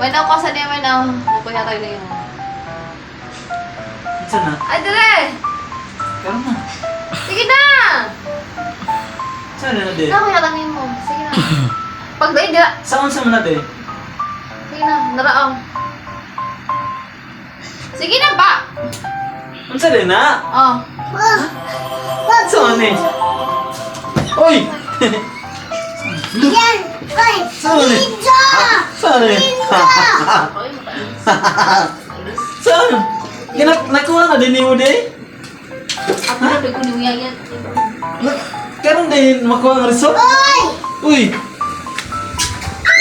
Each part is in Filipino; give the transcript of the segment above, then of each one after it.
May naukasan niya, may nakuya tayo na yun. Saan na? Ay, dire! Karoon na. Sige na! Saan na din? Nakuya lang yun mo. Sige na. Pag dahil dira. Saan sa na din? Sige na, naraang. Sige na ba? Ang sali na? Oh. Saan eh? Uy! Yan! Ay! Saan eh? Ninja! Saan eh? Okay, matalis. Saan? Nakuha na din mo din? Ako na, pagkuniwiya yan. Karoon din makuha ng resort? Ay! Uy!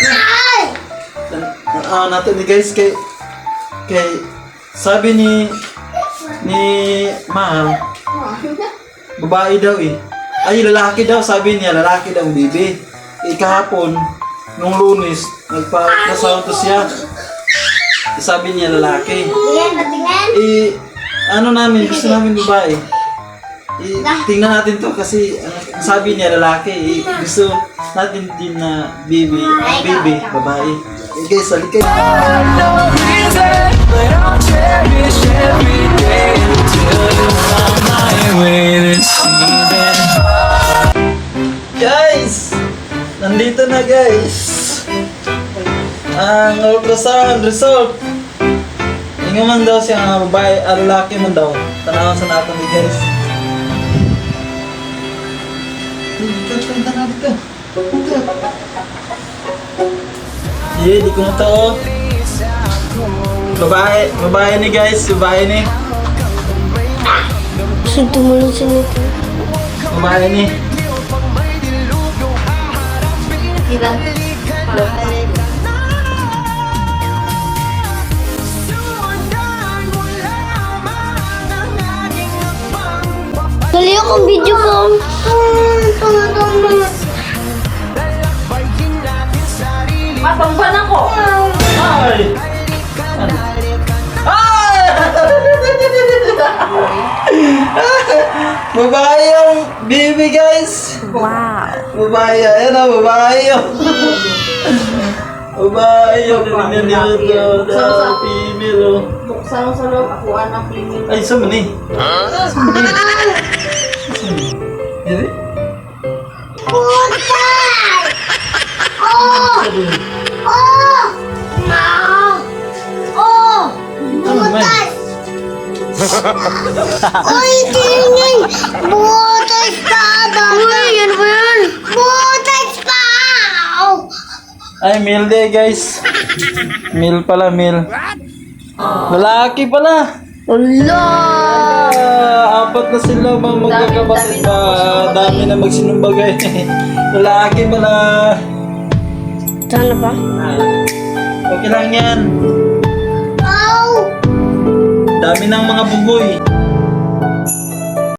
Ay! Natin ni guys kay sabi ni Mahal babae daw eh. Ay lalaki daw, sabi niya lalaki daw ang bibi. Kahapon nung Lunes nagpa-nasawan to siya. Sabi niya lalaki. Tingnan, patingnan. Ano namin, gusto namin babae. Tingnan natin to kasi ang sabi niya lalaki. Gusto natin din na bibi, babae. Guys, halika. Guys! Nandito na guys! Ang ultrasound result! Inga man daw siya babae, lalaki man daw. Tanawan sa natin ni guys. Dito na dito. Di ko na to. Babae ni guys, babae ni. Gusto tumulong sa nito. Babae ni. Kita. Dali akong video ko. Mapangban ako! Ay! Ay! Babae yung baby guys! Wow! Babae, ayan na, babae yung babae yung pinanito na female oh. Buksan mo sa loob, ako anak limit. Ay, saan man eh? Hindi? Putal! Oh! Oh! No! Oh! Butas! Uy, tingin! Butas pa! Uy, yan ba yan? Butas pa! Ay, male day guys. Male pala, male. Lalaki pala. Ula! Apat na sila mga magkakapatid pa. Dami na magsinumbagay. Lalaki pala. Sana ba? Okay lang yan. Oh! Dami ng mga buboy.